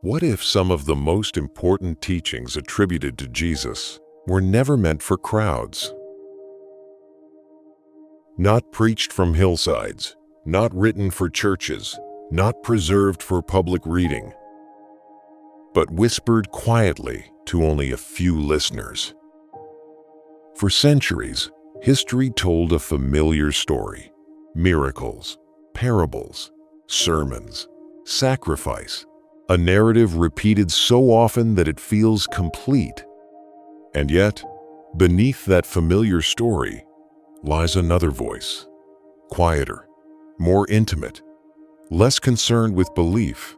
What if some of the most important teachings attributed to Jesus were never meant for crowds? Not preached from hillsides, not written for churches, not preserved for public reading, but whispered quietly to only a few listeners. For centuries, history told a familiar story: miracles, parables, sermons, sacrifice, a narrative repeated so often that it feels complete. And yet, beneath that familiar story lies another voice, quieter, more intimate, less concerned with belief,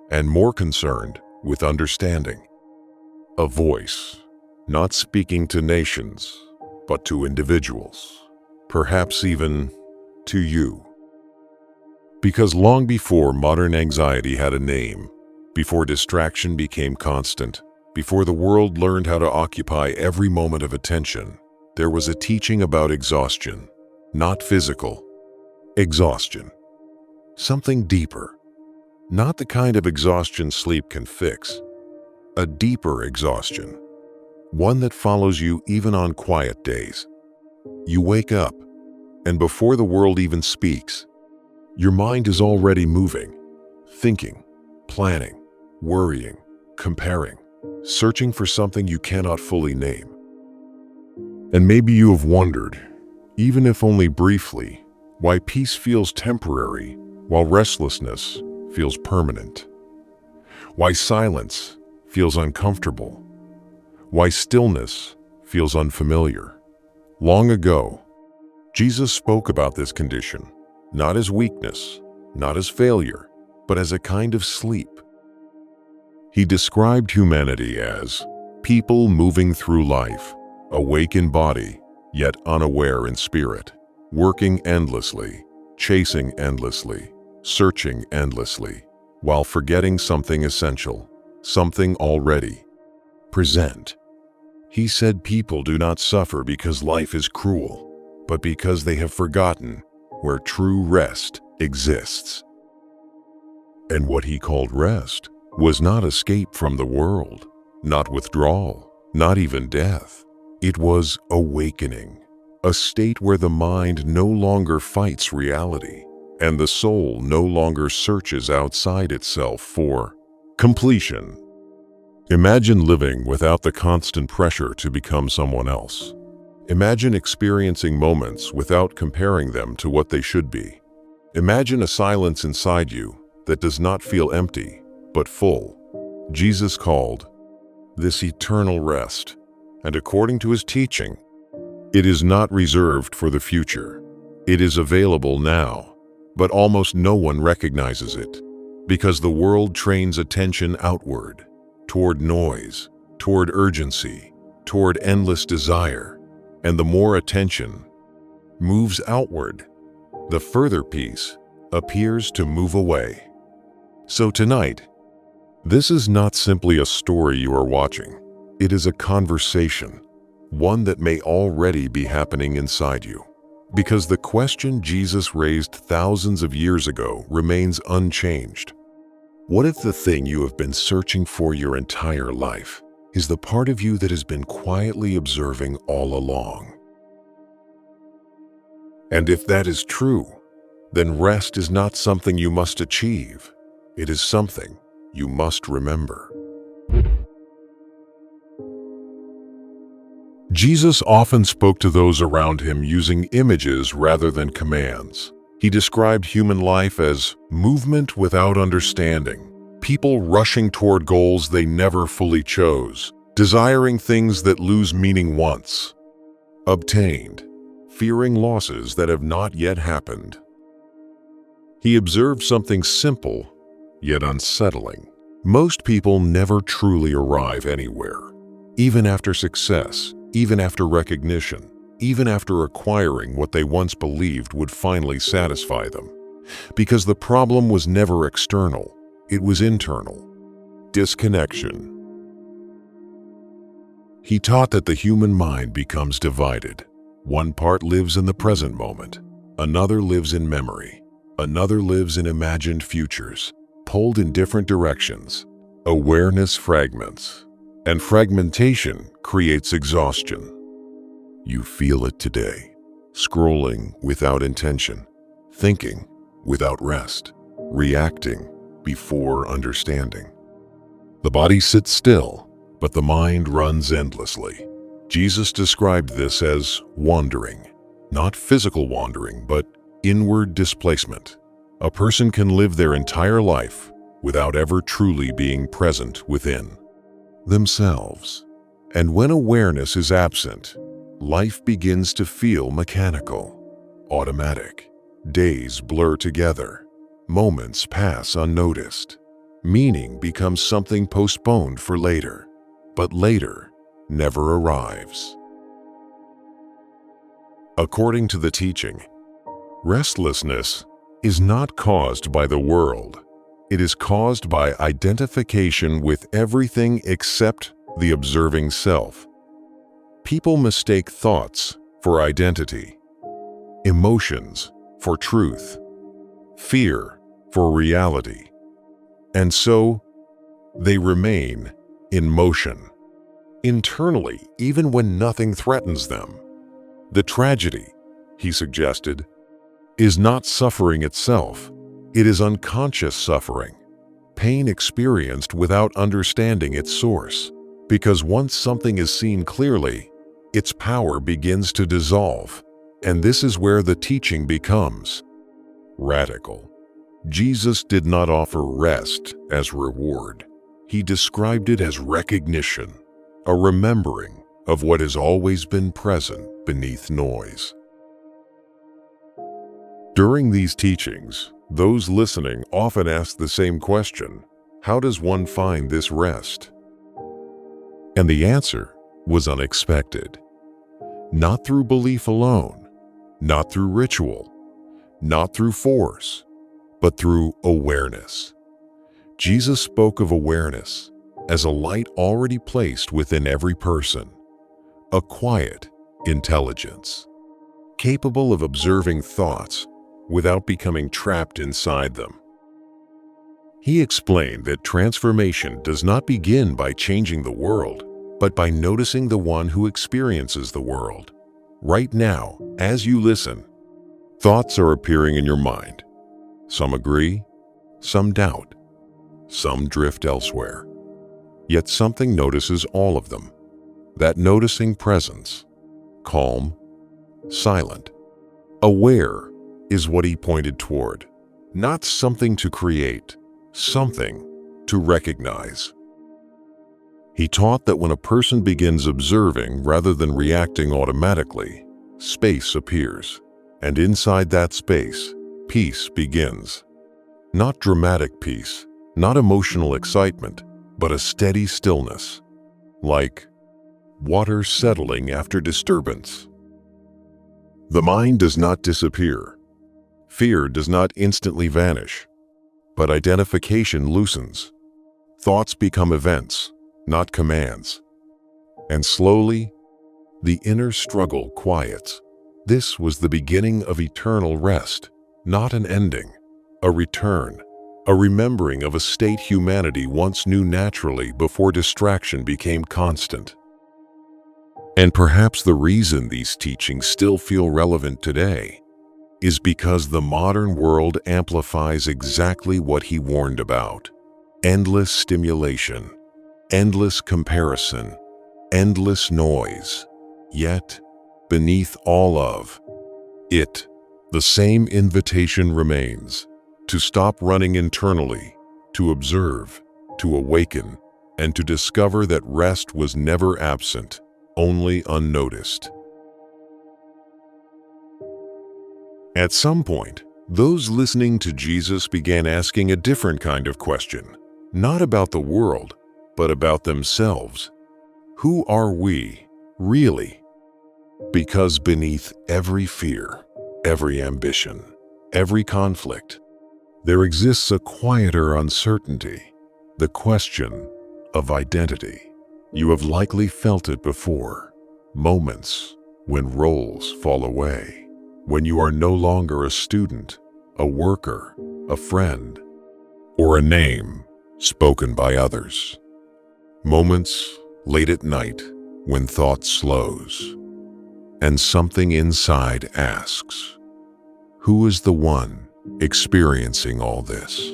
and more concerned with understanding. A voice, not speaking to nations, but to individuals, perhaps even to you. Because long before modern anxiety had a name, before distraction became constant, before the world learned how to occupy every moment of attention, there was a teaching about exhaustion, not physical exhaustion. Something deeper, not the kind of exhaustion sleep can fix, a deeper exhaustion, one that follows you even on quiet days. You wake up, and before the world even speaks, your mind is already moving, thinking, planning, worrying, comparing, searching for something you cannot fully name. And maybe you have wondered, even if only briefly, why peace feels temporary while restlessness feels permanent. Why silence feels uncomfortable. Why stillness feels unfamiliar. Long ago, Jesus spoke about this condition, not as weakness, not as failure, but as a kind of sleep. He described humanity as people moving through life, awake in body, yet unaware in spirit, working endlessly, chasing endlessly, searching endlessly, while forgetting something essential, something already present. He said people do not suffer because life is cruel, but because they have forgotten where true rest exists. And what he called rest was not escape from the world, not withdrawal, not even death. It was awakening, a state where the mind no longer fights reality, and the soul no longer searches outside itself for completion. Imagine living without the constant pressure to become someone else. Imagine experiencing moments without comparing them to what they should be. Imagine a silence inside you that does not feel empty, but full. Jesus called this eternal rest, and according to his teaching, it is not reserved for the future. It is available now, but almost no one recognizes it, because the world trains attention outward, toward noise, toward urgency, toward endless desire, and the more attention moves outward, the further peace appears to move away. So tonight, this is not simply a story you are watching. It is a conversation, one that may already be happening inside you. Because the question Jesus raised thousands of years ago remains unchanged. What if the thing you have been searching for your entire life is the part of you that has been quietly observing all along? And if that is true, then rest is not something you must achieve. It is something you must remember. Jesus often spoke to those around him using images rather than commands. He described human life as movement without understanding, people rushing toward goals they never fully chose, desiring things that lose meaning once obtained, fearing losses that have not yet happened. He observed something simple, yet unsettling. Most people never truly arrive anywhere. Even after success, even after recognition, even after acquiring what they once believed would finally satisfy them. Because the problem was never external, it was internal. Disconnection. He taught that the human mind becomes divided. One part lives in the present moment, another lives in memory, another lives in imagined futures, pulled in different directions. Awareness fragments, and fragmentation creates exhaustion. You feel it today, scrolling without intention, thinking without rest, reacting before understanding. The body sits still, but the mind runs endlessly. Jesus described this as wandering, not physical wandering, but inward displacement. A person can live their entire life without ever truly being present within themselves. And when awareness is absent, life begins to feel mechanical, automatic. Days blur together, moments pass unnoticed. Meaning becomes something postponed for later, but later never arrives. According to the teaching, restlessness is not caused by the world. It is caused by identification with everything except the observing self. People mistake thoughts for identity, emotions for truth, fear for reality, and so they remain in motion, internally, even when nothing threatens them. The tragedy, he suggested, is not suffering itself. It is unconscious suffering, pain experienced without understanding its source. Because once something is seen clearly, its power begins to dissolve. And this is where the teaching becomes radical. Jesus did not offer rest as reward. He described it as recognition, a remembering of what has always been present beneath noise. During these teachings, those listening often ask the same question: how does one find this rest? And the answer was unexpected. Not through belief alone, not through ritual, not through force, but through awareness. Jesus spoke of awareness as a light already placed within every person, a quiet intelligence, capable of observing thoughts without becoming trapped inside them. He explained that transformation does not begin by changing the world, but by noticing the one who experiences the world. Right now, as you listen, thoughts are appearing in your mind. Some agree, some doubt, some drift elsewhere. Yet something notices all of them. That noticing presence, calm, silent, aware, is what he pointed toward. Not something to create, something to recognize. He taught that when a person begins observing rather than reacting automatically, space appears. And inside that space, peace begins. Not dramatic peace, not emotional excitement, but a steady stillness, like water settling after disturbance. The mind does not disappear. Fear does not instantly vanish, but identification loosens. Thoughts become events, not commands. And slowly, the inner struggle quiets. This was the beginning of eternal rest, not an ending, a return, a remembering of a state humanity once knew naturally before distraction became constant. And perhaps the reason these teachings still feel relevant today is because the modern world amplifies exactly what he warned about: endless stimulation, endless comparison, endless noise. Yet, beneath all of it, the same invitation remains: to stop running internally, to observe, to awaken, and to discover that rest was never absent, only unnoticed. At some point, those listening to Jesus began asking a different kind of question, not about the world, but about themselves. Who are we, really? Because beneath every fear, every ambition, every conflict, there exists a quieter uncertainty, the question of identity. You have likely felt it before, moments when roles fall away. When you are no longer a student, a worker, a friend, or a name spoken by others. Moments late at night when thought slows and something inside asks, who is the one experiencing all this?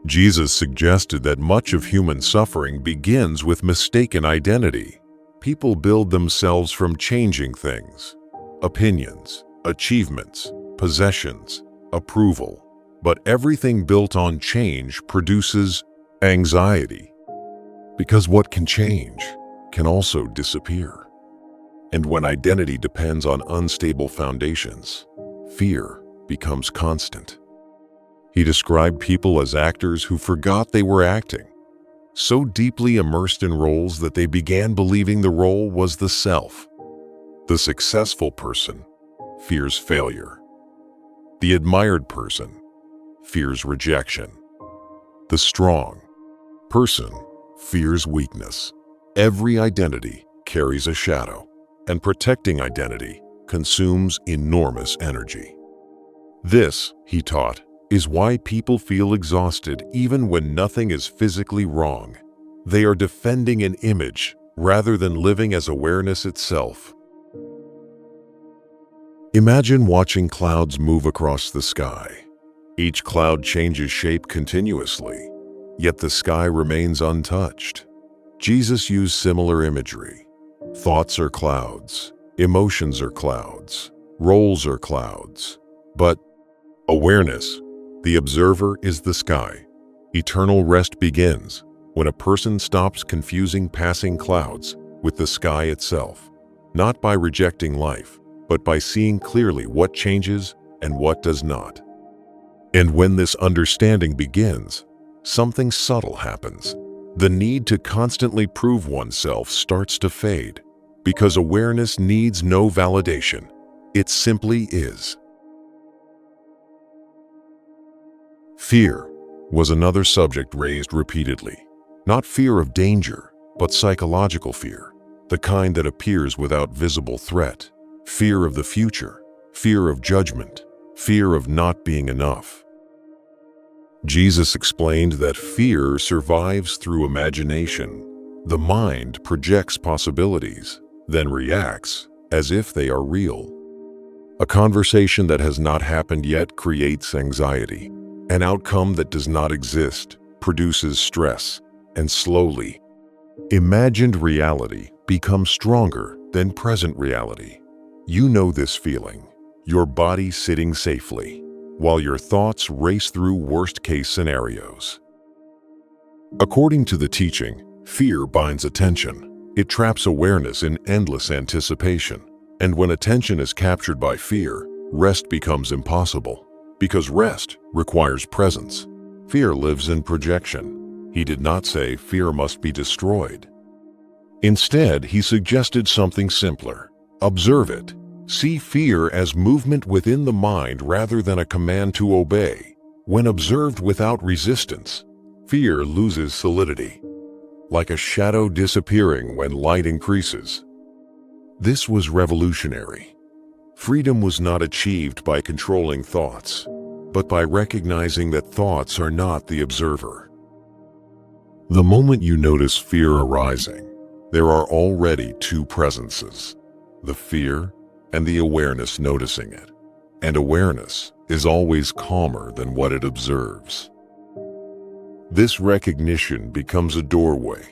Jesus suggested that much of human suffering begins with mistaken identity. People build themselves from changing things, opinions, achievements, possessions, approval. But everything built on change produces anxiety, because what can change can also disappear. And when identity depends on unstable foundations, fear becomes constant. He described people as actors who forgot they were acting, so deeply immersed in roles that they began believing the role was the self. The successful person fears failure. The admired person fears rejection. The strong person fears weakness. Every identity carries a shadow, and protecting identity consumes enormous energy. This, he taught, is why people feel exhausted even when nothing is physically wrong. They are defending an image rather than living as awareness itself. Imagine watching clouds move across the sky. Each cloud changes shape continuously, yet the sky remains untouched. Jesus used similar imagery. Thoughts are clouds, emotions are clouds, roles are clouds. But awareness, the observer, is the sky. Eternal rest begins when a person stops confusing passing clouds with the sky itself, not by rejecting life, but by seeing clearly what changes and what does not. And when this understanding begins, something subtle happens. The need to constantly prove oneself starts to fade, because awareness needs no validation. It simply is. Fear was another subject raised repeatedly. Not fear of danger, but psychological fear, the kind that appears without visible threat. Fear of the future, fear of judgment, fear of not being enough. Jesus explained that fear survives through imagination. The mind projects possibilities, then reacts as if they are real. A conversation that has not happened yet creates anxiety. An outcome that does not exist produces stress, and slowly, imagined reality becomes stronger than present reality. You know this feeling, your body sitting safely, while your thoughts race through worst-case scenarios. According to the teaching, fear binds attention. It traps awareness in endless anticipation. And when attention is captured by fear, rest becomes impossible. Because rest requires presence. Fear lives in projection. He did not say fear must be destroyed. Instead, he suggested something simpler. Observe it. See fear as movement within the mind rather than a command to obey. When observed without resistance, fear loses solidity, like a shadow disappearing when light increases. This was revolutionary. Freedom was not achieved by controlling thoughts, but by recognizing that thoughts are not the observer. The moment you notice fear arising, there are already two presences, the fear and the awareness noticing it. And awareness is always calmer than what it observes. This recognition becomes a doorway,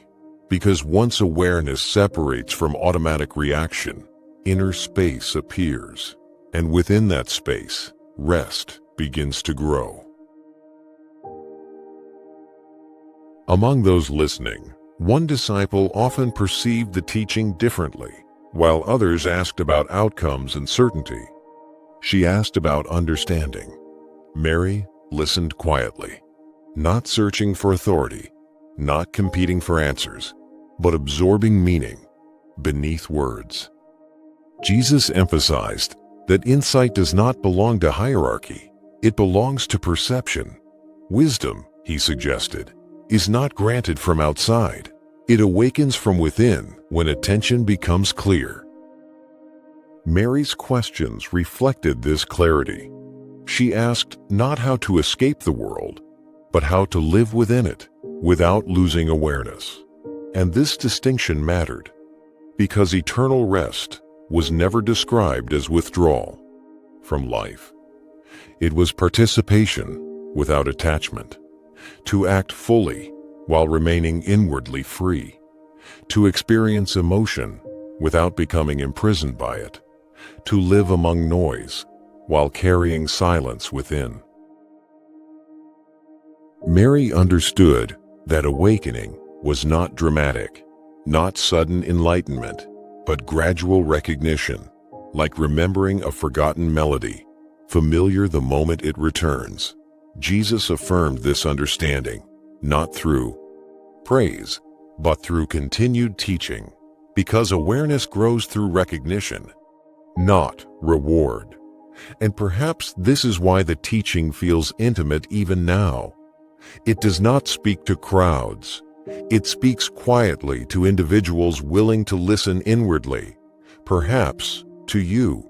because once awareness separates from automatic reaction, inner space appears, and within that space, rest begins to grow. Among those listening, one disciple often perceived the teaching differently, while others asked about outcomes and certainty. She asked about understanding. Mary listened quietly, not searching for authority, not competing for answers, but absorbing meaning beneath words. Jesus emphasized that insight does not belong to hierarchy, it belongs to perception. Wisdom, he suggested, is not granted from outside. It awakens from within when attention becomes clear. Mary's questions reflected this clarity. She asked not how to escape the world, but how to live within it without losing awareness. And this distinction mattered because eternal rest was never described as withdrawal from life. It was participation without attachment, to act fully while remaining inwardly free, to experience emotion without becoming imprisoned by it, to live among noise while carrying silence within. Mary understood that awakening was not dramatic, not sudden enlightenment, but gradual recognition, like remembering a forgotten melody, familiar the moment it returns. Jesus affirmed this understanding, not through praise, but through continued teaching, because awareness grows through recognition, not reward. And perhaps this is why the teaching feels intimate even now. It does not speak to crowds. It speaks quietly to individuals willing to listen inwardly, perhaps to you.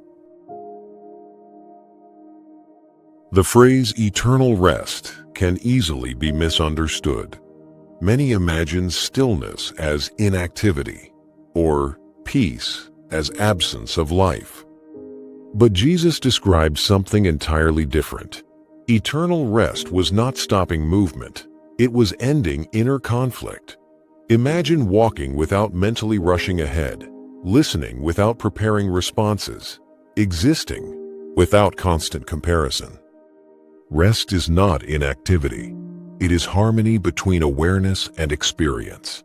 The phrase eternal rest can easily be misunderstood. Many imagine stillness as inactivity, or peace as absence of life. But Jesus described something entirely different. Eternal rest was not stopping movement. It was ending inner conflict. Imagine walking without mentally rushing ahead, listening without preparing responses, existing without constant comparison. Rest is not inactivity. It is harmony between awareness and experience.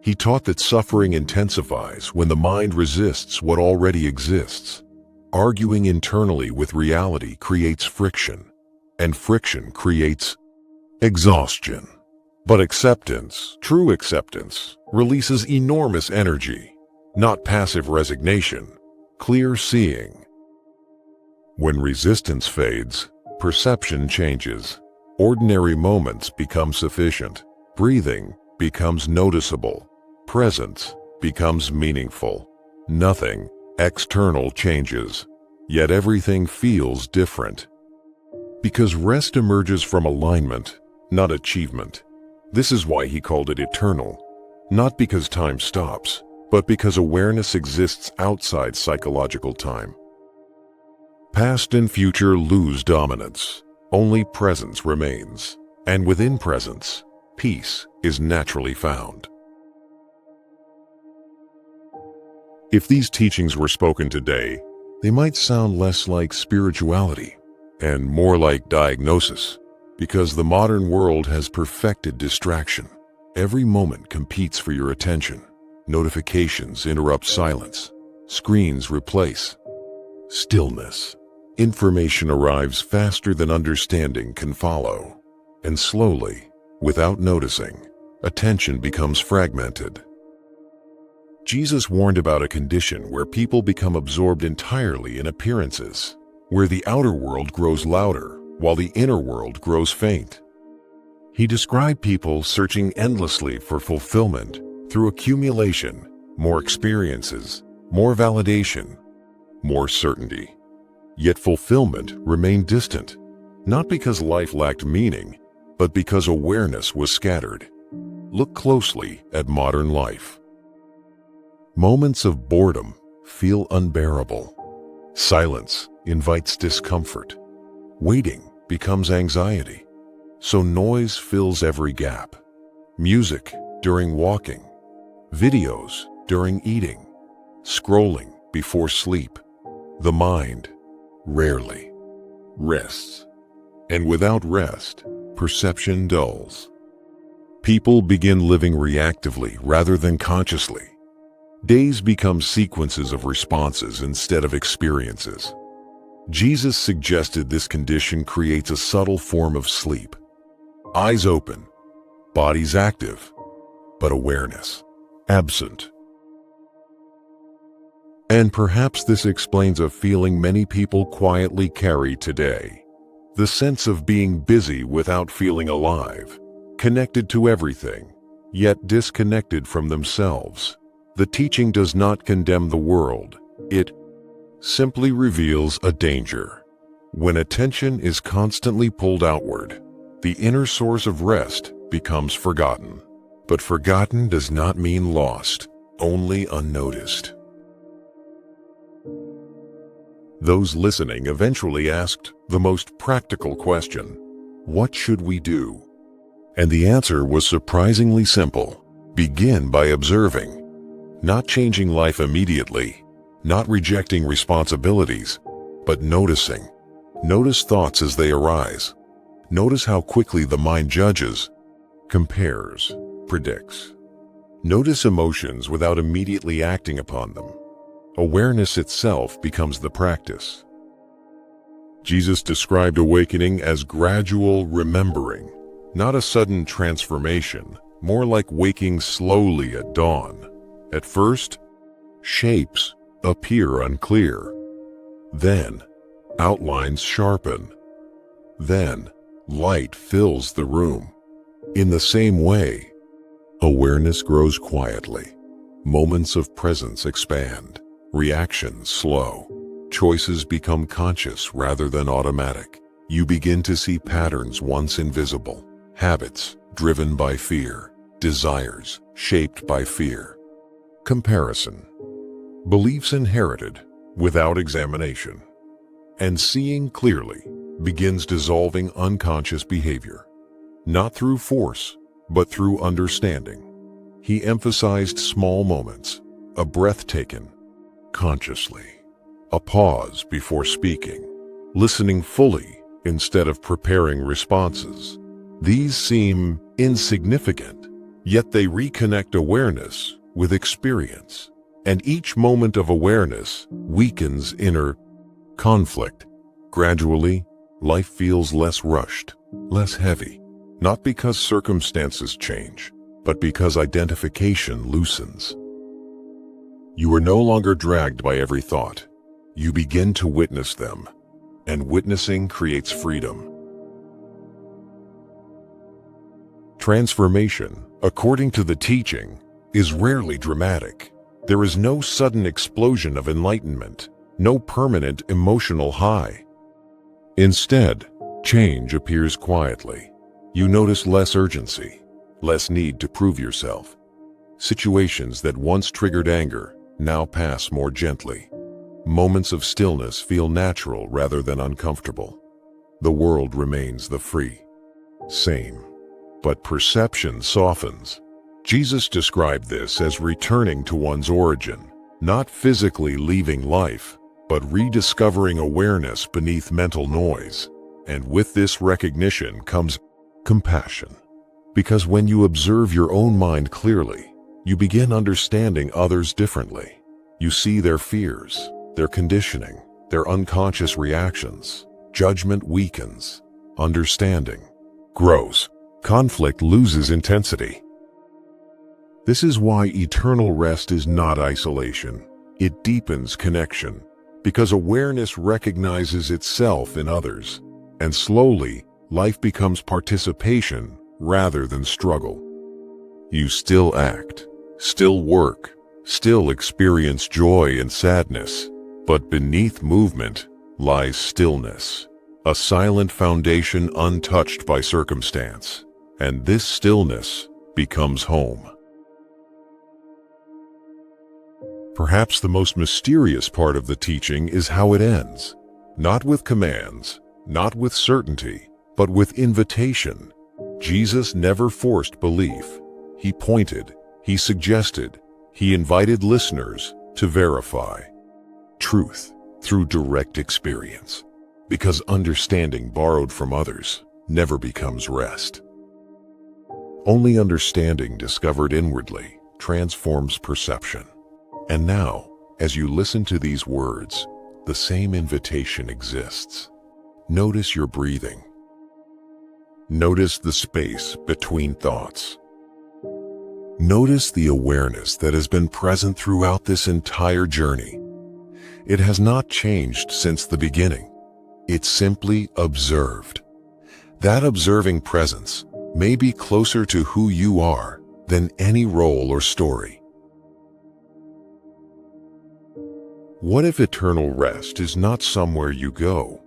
He taught that suffering intensifies when the mind resists what already exists. Arguing internally with reality creates friction, and friction creates exhaustion. But acceptance, true acceptance, releases enormous energy, not passive resignation, clear seeing. When resistance fades, perception changes. Ordinary moments become sufficient. Breathing becomes noticeable. Presence becomes meaningful. Nothing external changes, yet everything feels different. Because rest emerges from alignment, not achievement. This is why he called it eternal. Not because time stops, but because awareness exists outside psychological time. Past and future lose dominance. Only presence remains. And within presence, peace is naturally found. If these teachings were spoken today, they might sound less like spirituality and more like diagnosis, because the modern world has perfected distraction. Every moment competes for your attention. Notifications interrupt silence. Screens replace stillness. Information arrives faster than understanding can follow. And slowly, without noticing, attention becomes fragmented. Jesus warned about a condition where people become absorbed entirely in appearances, where the outer world grows louder while the inner world grows faint. He described people searching endlessly for fulfillment through accumulation, more experiences, more validation, more certainty. Yet fulfillment remained distant, not because life lacked meaning, but because awareness was scattered. Look closely at modern life. Moments of boredom feel unbearable. Silence invites discomfort. Waiting becomes anxiety. So noise fills every gap. Music during walking. Videos during eating. Scrolling before sleep. The mind rarely rests. And without rest, perception dulls. People begin living reactively rather than consciously. Days become sequences of responses instead of experiences. Jesus suggested this condition creates a subtle form of sleep. Eyes open, bodies active, but awareness absent. And perhaps this explains a feeling many people quietly carry today. The sense of being busy without feeling alive, connected to everything, yet disconnected from themselves. The teaching does not condemn the world. It simply reveals a danger. When attention is constantly pulled outward, the inner source of rest becomes forgotten. But forgotten does not mean lost, only unnoticed. Those listening eventually asked the most practical question: what should we do? And the answer was surprisingly simple. Begin by observing. Not changing life immediately, not rejecting responsibilities, but noticing. Notice thoughts as they arise. Notice how quickly the mind judges, compares, predicts. Notice emotions without immediately acting upon them. Awareness itself becomes the practice. Jesus described awakening as gradual remembering, not a sudden transformation, more like waking slowly at dawn. At first, shapes appear unclear. Then, outlines sharpen. Then, light fills the room. In the same way, awareness grows quietly. Moments of presence expand. Reactions slow. Choices become conscious rather than automatic. You begin to see patterns once invisible. Habits driven by fear. Desires shaped by fear. Comparison. Beliefs inherited without examination. And seeing clearly begins dissolving unconscious behavior. Not through force, but through understanding. He emphasized small moments, a breath taken consciously, a pause before speaking, listening fully instead of preparing responses. These seem insignificant, yet they reconnect awareness with experience. And each moment of awareness weakens inner conflict. Gradually, life feels less rushed, less heavy, not because circumstances change, but because identification loosens. You are no longer dragged by every thought. You begin to witness them, and witnessing creates freedom. Transformation, according to the teaching, is rarely dramatic. There is no sudden explosion of enlightenment, no permanent emotional high. Instead, change appears quietly. You notice less urgency, less need to prove yourself. Situations that once triggered anger now pass more gently. Moments of stillness feel natural rather than uncomfortable. The world remains the free, same, but perception softens. Jesus described this as returning to one's origin, not physically leaving life, but rediscovering awareness beneath mental noise. And with this recognition comes compassion. Because when you observe your own mind clearly, you begin understanding others differently. You see their fears, their conditioning, their unconscious reactions. Judgment weakens. Understanding grows. Conflict loses intensity. This is why eternal rest is not isolation. It deepens connection, because awareness recognizes itself in others, and slowly, life becomes participation rather than struggle. You still act, still work, still experience joy and sadness, but beneath movement lies stillness, a silent foundation untouched by circumstance, and this stillness becomes home. Perhaps the most mysterious part of the teaching is how it ends, not with commands, not with certainty, but with invitation. Jesus never forced belief. He pointed, he suggested, he invited listeners to verify truth through direct experience, because understanding borrowed from others never becomes rest. Only understanding discovered inwardly transforms perception. And now, as you listen to these words, the same invitation exists. Notice your breathing. Notice the space between thoughts. Notice the awareness that has been present throughout this entire journey. It has not changed since the beginning. It's simply observed. That observing presence may be closer to who you are than any role or story. What if eternal rest is not somewhere you go,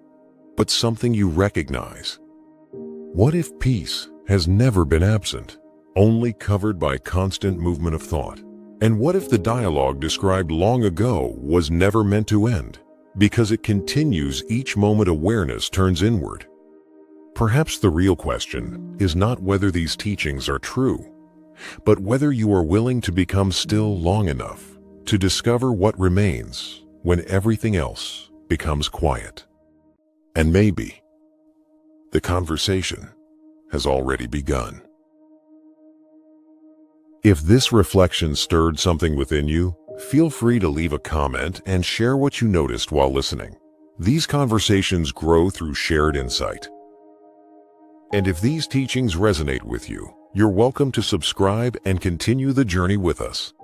but something you recognize? What if peace has never been absent, only covered by constant movement of thought? And what if the dialogue described long ago was never meant to end, because it continues each moment awareness turns inward? Perhaps the real question is not whether these teachings are true, but whether you are willing to become still long enough to discover what remains when everything else becomes quiet. And maybe the conversation has already begun. If this reflection stirred something within you, feel free to leave a comment and share what you noticed while listening. These conversations grow through shared insight. And if these teachings resonate with you, you're welcome to subscribe and continue the journey with us.